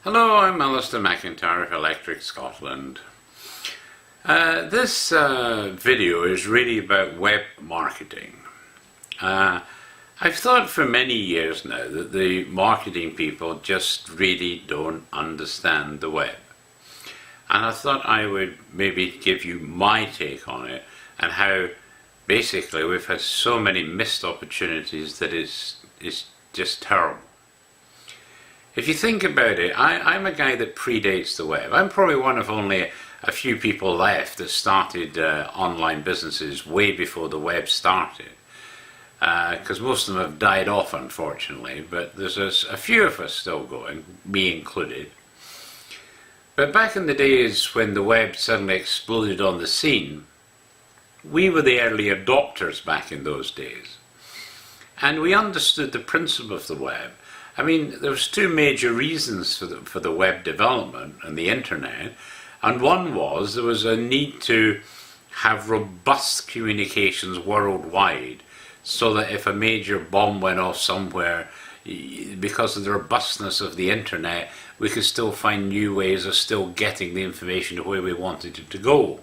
Hello, I'm Alistair McIntyre of Electric Scotland. This video is really about web marketing. I've thought for many years now that the marketing people just really don't understand the web. And I thought I would maybe give you my take on it and how basically we've had so many missed opportunities that it's just terrible. If you think about it, I'm a guy that predates the web. I'm probably one of only a few people left that started online businesses way before the web started. Because most of them have died off, unfortunately, but there's a few of us still going, me included. But back in the days when the web suddenly exploded on the scene, we were the early adopters back in those days. And we understood the principle of the web. I mean, there was two major reasons for the web development and the internet, and one was there was a need to have robust communications worldwide, so that if a major bomb went off somewhere, because of the robustness of the internet, we could still find new ways of still getting the information to where we wanted it to go.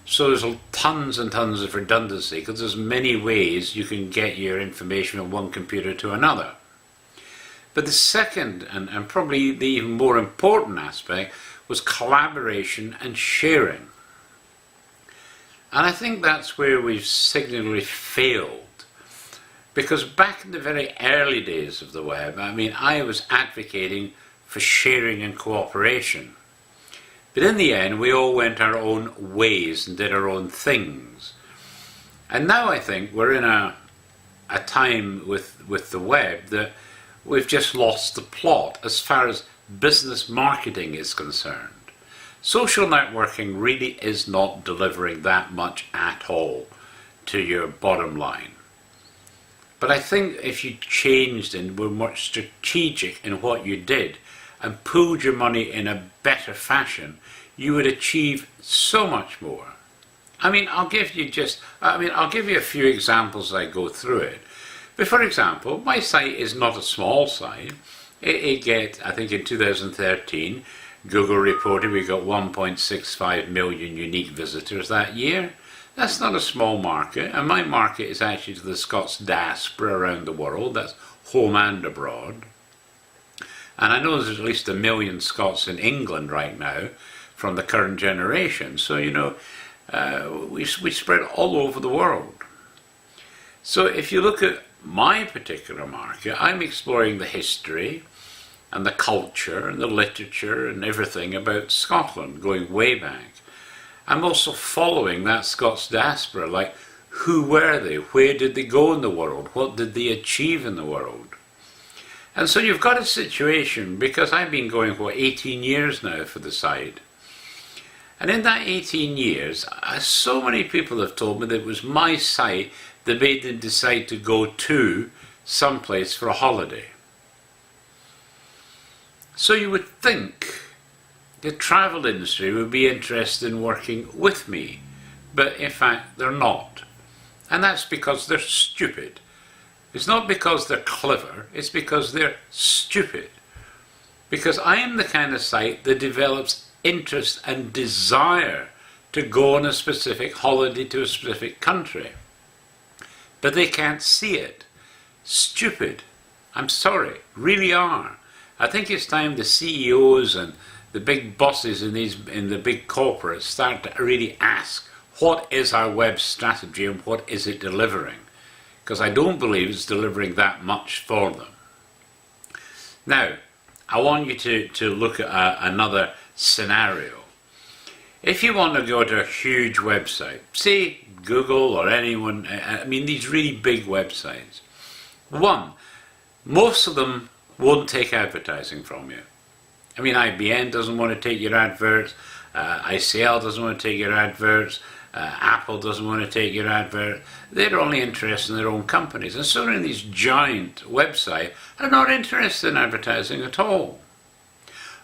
So there's tons and tons of redundancy, because there's many ways you can get your information from one computer to another. But the second, and probably the even more important aspect, was collaboration and sharing. And I think that's where we've signally failed. Because back in the very early days of the web, I mean, I was advocating for sharing and cooperation. But in the end, we all went our own ways and did our own things. And now I think we're in a time with the web that we've just lost the plot as far as business marketing is concerned. Social networking really is not delivering that much at all to your bottom line. But I think if you changed and were more strategic in what you did and pooled your money in a better fashion, you would achieve so much more. I mean, I'll give you a few examples as I go through it. But for example, my site is not a small site. It gets, I think in 2013, Google reported we got 1.65 million unique visitors that year. That's not a small market, and my market is actually to the Scots diaspora around the world. That's home and abroad. And I know there's at least 1 million Scots in England right now from the current generation. So, you know, we spread all over the world. So if you look at my particular market, I'm exploring the history and the culture and the literature and everything about Scotland, going way back. I'm also following that Scots diaspora, like who were they, where did they go in the world, what did they achieve in the world. And so you've got a situation, because I've been going for 18 years now for the site, and in that 18 years, so many people have told me that it was my site that made them decide to go to someplace for a holiday. So you would think the travel industry would be interested in working with me, but in fact they're not. And that's because they're stupid. It's not because they're clever, it's because they're stupid. Because I am the kind of site that develops interest and desire to go on a specific holiday to a specific country. But they can't see it. Stupid. I'm sorry, really are. I think it's time the CEOs and the big bosses in the big corporates start to really ask, what is our web strategy and what is it delivering? Because I don't believe it's delivering that much for them. Now, I want you to look at another scenario. If you want to go to a huge website, say Google or anyone, I mean these really big websites, one, most of them won't take advertising from you. I mean, IBM doesn't want to take your adverts, ICL doesn't want to take your adverts, Apple doesn't want to take your advert. They're only interested in their own companies. And so these giant websites are not interested in advertising at all.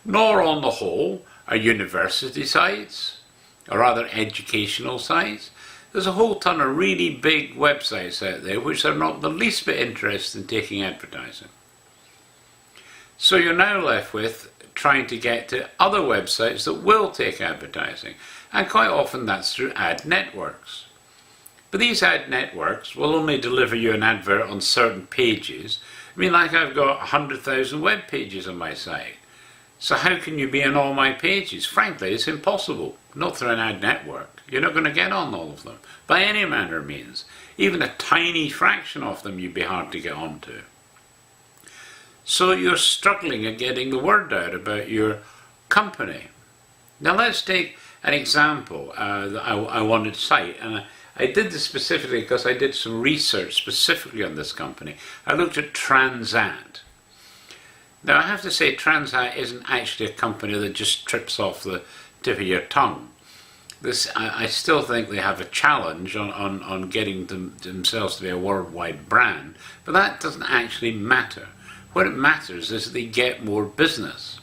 Nor on the whole are university sites or other educational sites. There's a whole ton of really big websites out there which are not the least bit interested in taking advertising. So you're now left with trying to get to other websites that will take advertising, and quite often that's through ad networks. But these ad networks will only deliver you an advert on certain pages. I mean, like I've got 100,000 web pages on my site. So how can you be on all my pages? Frankly, it's impossible. Not through an ad network. You're not going to get on all of them by any manner of means. Even a tiny fraction of them you'd be hard to get onto. So you're struggling at getting the word out about your company. Now let's take an example that I wanted to cite. And I did this specifically because I did some research specifically on this company. I looked at Transat. Now I have to say Transat isn't actually a company that just trips off the tip of your tongue. I still think they have a challenge on getting themselves to be a worldwide brand, but that doesn't actually matter. What it matters is that they get more business.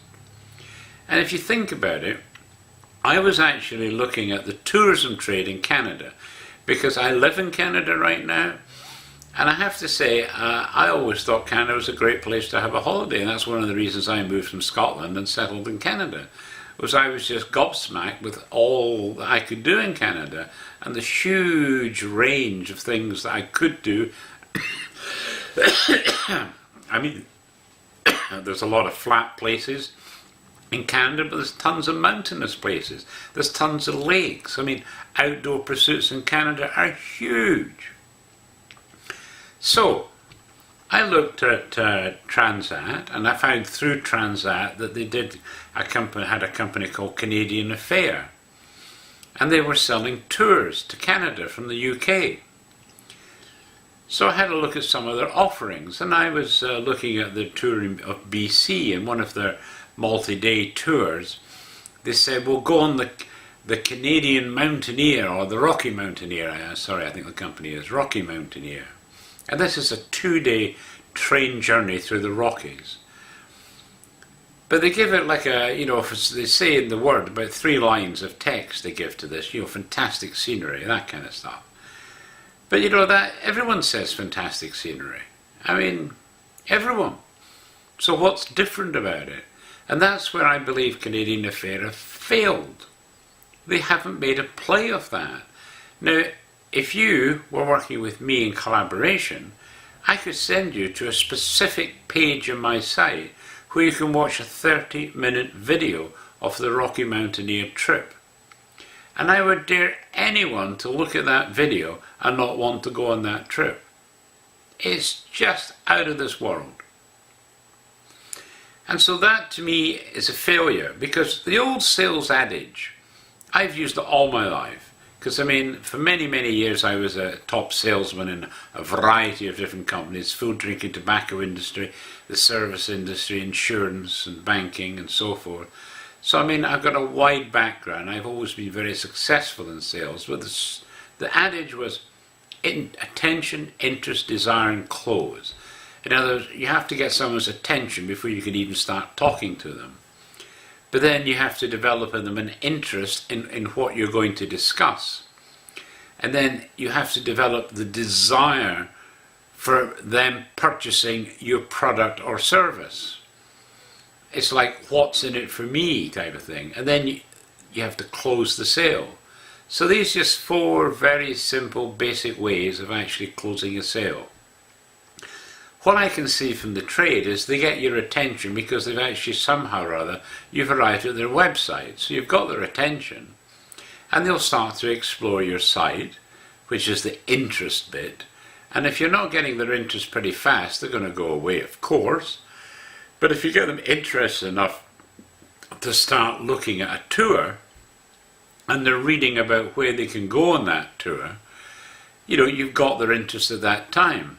And if you think about it, I was actually looking at the tourism trade in Canada, because I live in Canada right now, and I have to say, I always thought Canada was a great place to have a holiday, and that's one of the reasons I moved from Scotland and settled in Canada, was I was just gobsmacked with all that I could do in Canada, and the huge range of things that I could do. I mean, there's a lot of flat places in Canada, but there's tons of mountainous places. There's tons of lakes. I mean, outdoor pursuits in Canada are huge. So, I looked at Transat, and I found through Transat that they had a company called Canadian Affair, and they were selling tours to Canada from the UK. So I had a look at some of their offerings, and I was looking at the tour of BC, and one of their multi-day tours, they said, we'll go on the Canadian Mountaineer, or the Rocky Mountaineer, I think the company is Rocky Mountaineer. And this is a 2-day train journey through the Rockies. But they give it like a, they say in the word, about 3 lines of text they give to this, fantastic scenery, that kind of stuff. But that everyone says fantastic scenery. I mean, everyone. So what's different about it? And that's where I believe Canadian Affair have failed. They haven't made a play of that. Now, if you were working with me in collaboration, I could send you to a specific page on my site where you can watch a 30-minute video of the Rocky Mountaineer trip. And I would dare anyone to look at that video and not want to go on that trip. It's just out of this world. And so that to me is a failure, because the old sales adage, I've used it all my life. Because I mean, for many, many years I was a top salesman in a variety of different companies, food, drink and tobacco industry, the service industry, insurance and banking and so forth. So I mean, I've got a wide background. I've always been very successful in sales. But the adage was attention, interest, desire and close. In other words, you have to get someone's attention before you can even start talking to them. But then you have to develop in them an interest in what you're going to discuss. And then you have to develop the desire for them purchasing your product or service. It's like, what's in it for me type of thing. And then you have to close the sale. So these are just 4 very simple, basic ways of actually closing a sale. What I can see from the trade is they get your attention because they've actually somehow or other, you've arrived at their website. So you've got their attention, and they'll start to explore your site, which is the interest bit. And if you're not getting their interest pretty fast, they're going to go away, of course. But if you get them interested enough to start looking at a tour, and they're reading about where they can go on that tour, you've got their interest at that time.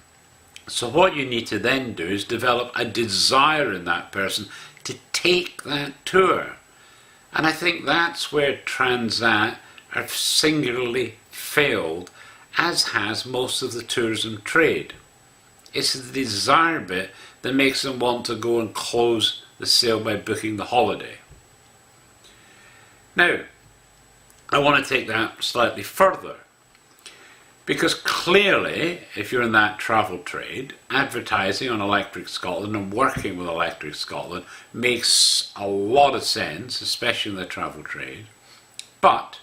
So what you need to then do is develop a desire in that person to take that tour. And I think that's where Transat have singularly failed, as has most of the tourism trade. It's the desire bit that makes them want to go and close the sale by booking the holiday. Now, I want to take that slightly further. Because clearly, if you're in that travel trade, advertising on Electric Scotland and working with Electric Scotland makes a lot of sense, especially in the travel trade. But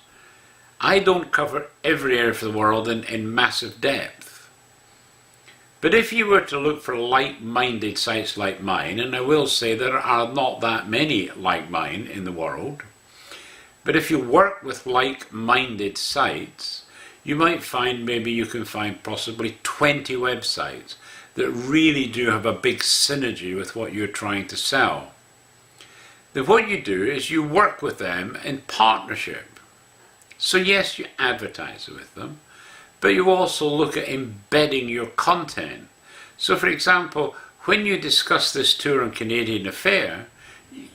I don't cover every area of the world in massive depth. But if you were to look for like-minded sites like mine, and I will say there are not that many like mine in the world, but if you work with like-minded sites, you might find maybe you can find possibly 20 websites that really do have a big synergy with what you're trying to sell. Then what you do is you work with them in partnership. So yes, you advertise with them, but you also look at embedding your content. So for example, when you discuss this tour on Canadian Affair,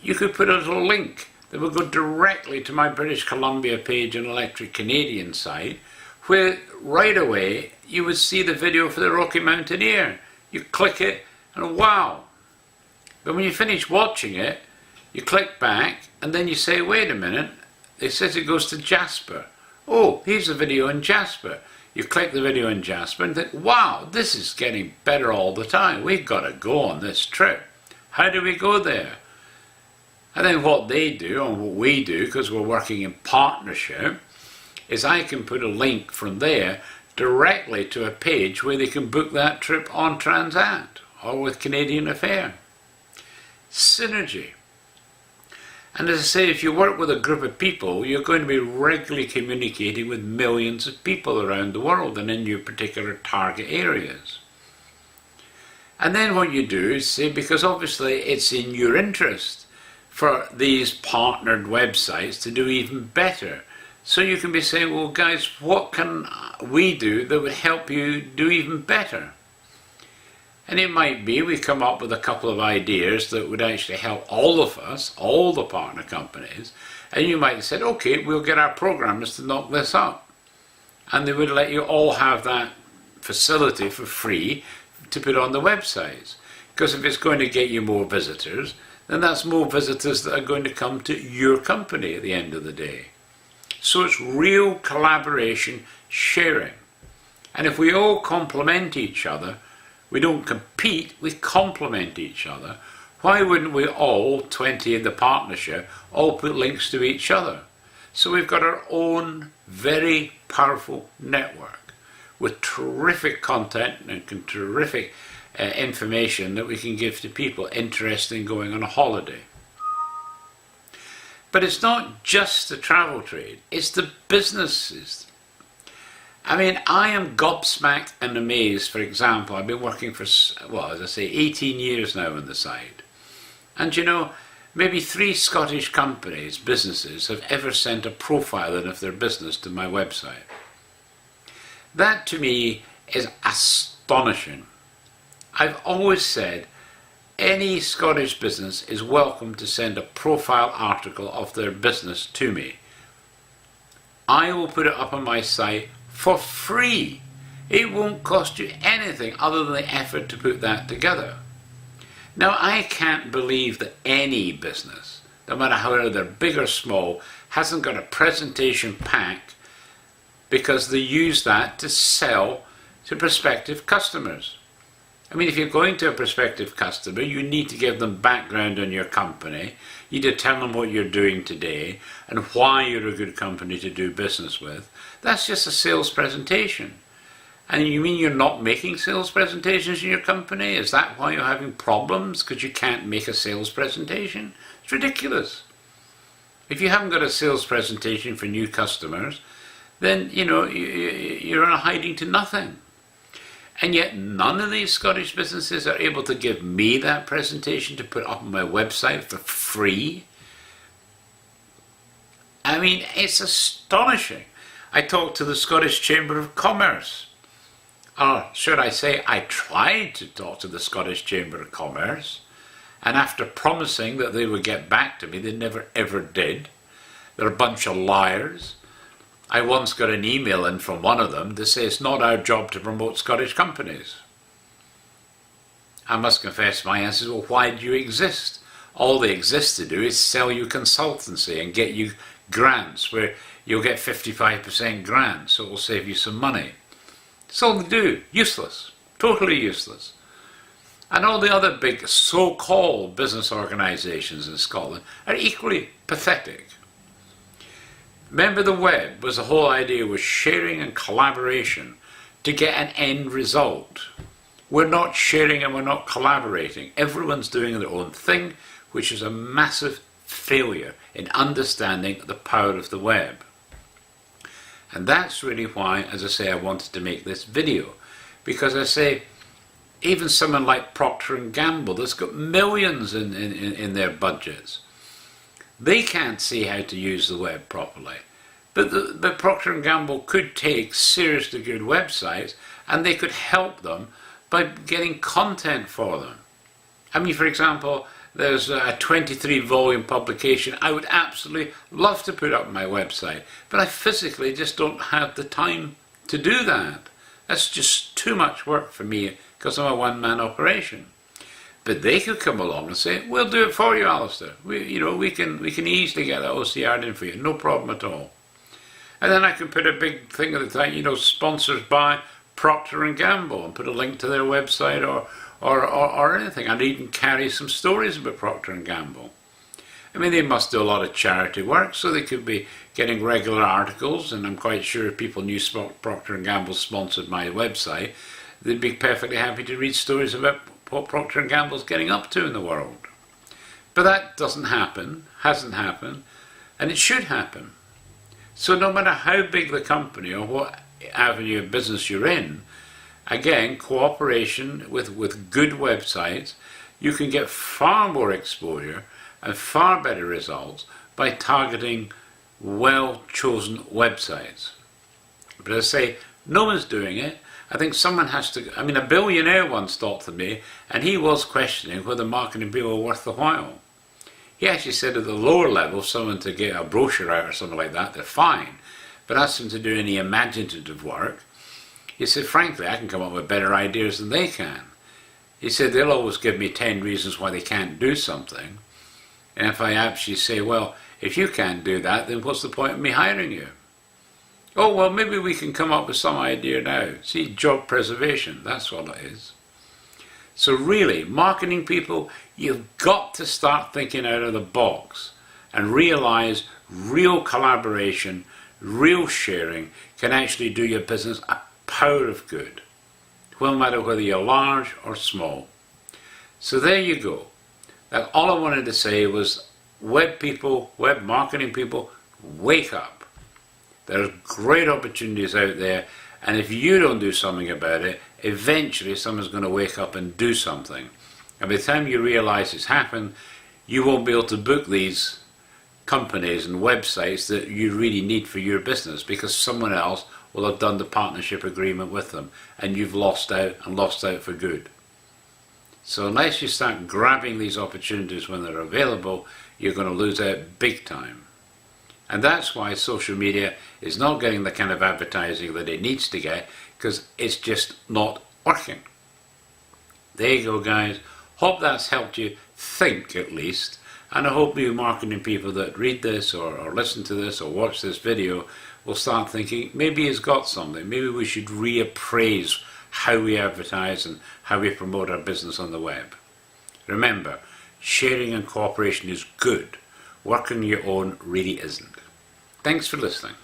you could put a little link that will go directly to my British Columbia page on Electric Canadian site, where right away you would see the video for the Rocky Mountaineer. You click it and wow. But when you finish watching it, you click back and then you say, wait a minute, it says it goes to Jasper. Oh, here's a video in Jasper. You click the video in Jasper and think, wow, this is getting better all the time. We've got to go on this trip. How do we go there? And then what they do and what we do, because we're working in partnership, is I can put a link from there directly to a page where they can book that trip on Transat or with Canadian Affair. Synergy. And as I say, if you work with a group of people, you're going to be regularly communicating with millions of people around the world and in your particular target areas. And then what you do is say, because obviously it's in your interest for these partnered websites to do even better. So you can be saying, well guys, what can we do that would help you do even better? And it might be we come up with a couple of ideas that would actually help all of us, all the partner companies, and you might have said, okay, we'll get our programmers to knock this up. And they would let you all have that facility for free to put on the websites. Because if it's going to get you more visitors, then that's more visitors that are going to come to your company at the end of the day. So it's real collaboration, sharing. And if we all complement each other, we don't compete, we complement each other. Why wouldn't we all, 20 in the partnership, all put links to each other? So we've got our own very powerful network with terrific content and terrific information that we can give to people interested in going on a holiday. But it's not just the travel trade, it's the businesses. I mean, I am gobsmacked and amazed. For example, I've been working for, well, as I say, 18 years now on the site. And you know, maybe 3 Scottish companies, businesses, have ever sent a profiling of their business to my website. That to me is astonishing. I've always said, any Scottish business is welcome to send a profile article of their business to me. I will put it up on my site for free. It won't cost you anything other than the effort to put that together. Now, I can't believe that any business, no matter how they're big or small, hasn't got a presentation pack because they use that to sell to prospective customers. I mean, if you're going to a prospective customer, you need to give them background on your company. You need to tell them what you're doing today and why you're a good company to do business with. That's just a sales presentation. And you mean you're not making sales presentations in your company? Is that why you're having problems? Because you can't make a sales presentation? It's ridiculous. If you haven't got a sales presentation for new customers, then, you know, you're on a hiding to nothing. And yet none of these Scottish businesses are able to give me that presentation to put up on my website for free. I mean, it's astonishing. I talked to the Scottish Chamber of Commerce. Or should I say, I tried to talk to the Scottish Chamber of Commerce, and after promising that they would get back to me, they never ever did. They're a bunch of liars. I once got an email in from one of them to say it's not our job to promote Scottish companies. I must confess my answer is, well, why do you exist? All they exist to do is sell you consultancy and get you grants where you'll get 55% grants, so it will save you some money. That's all they do. Useless. Totally useless. And all the other big so-called business organisations in Scotland are equally pathetic. Remember, the web was the whole idea was sharing and collaboration to get an end result. We're not sharing and we're not collaborating. Everyone's doing their own thing, which is a massive failure in understanding the power of the web. And that's really why, as I say, I wanted to make this video. Because I say, even someone like Procter & Gamble that's got millions in their budgets, they can't see how to use the web properly. But Procter & Gamble could take seriously good websites and they could help them by getting content for them. I mean, for example, there's a 23-volume publication I would absolutely love to put up on my website, but I physically just don't have the time to do that. That's just too much work for me because I'm a one-man operation. But they could come along and say, we'll do it for you, Alistair. We can easily get that OCR in for you, no problem at all. And then I can put a big thing at the time, sponsored by Procter & Gamble, and put a link to their website or anything. I'd even carry some stories about Procter & Gamble. I mean, they must do a lot of charity work, so they could be getting regular articles, and I'm quite sure if people knew Procter & Gamble sponsored my website, they'd be perfectly happy to read stories about what Procter & Gamble's getting up to in the world. But that doesn't happen, hasn't happened, and it should happen. So no matter how big the company or what avenue of business you're in, again, cooperation with good websites, you can get far more exposure and far better results by targeting well-chosen websites. But as I say, no one's doing it. I think someone has to. I mean, a billionaire once talked to me, and he was questioning whether marketing people were worth the while. He actually said at the lower level, someone to get a brochure out or something like that, they're fine. But ask them to do any imaginative work, he said, frankly, I can come up with better ideas than they can. He said, they'll always give me 10 reasons why they can't do something. And if I actually say, well, if you can't do that, then what's the point of me hiring you? Oh, well, maybe we can come up with some idea now. See, job preservation, that's what it is. So really, marketing people, you've got to start thinking out of the box and realize real collaboration, real sharing can actually do your business a power of good. It won't matter whether you're large or small. So there you go. That's all I wanted to say was, web people, web marketing people, wake up. There's great opportunities out there, and if you don't do something about it, eventually someone's going to wake up and do something. And by the time you realize it's happened, you won't be able to book these companies and websites that you really need for your business because someone else will have done the partnership agreement with them, and you've lost out, and lost out for good. So unless you start grabbing these opportunities when they're available, you're going to lose out big time. And that's why social media is not getting the kind of advertising that it needs to get, because it's just not working. There you go, guys. Hope that's helped you think, at least. And I hope you marketing people that read this or listen to this or watch this video will start thinking, maybe it's got something. Maybe we should reappraise how we advertise and how we promote our business on the web. Remember, sharing and cooperation is good. Working on your own really isn't. Thanks for listening.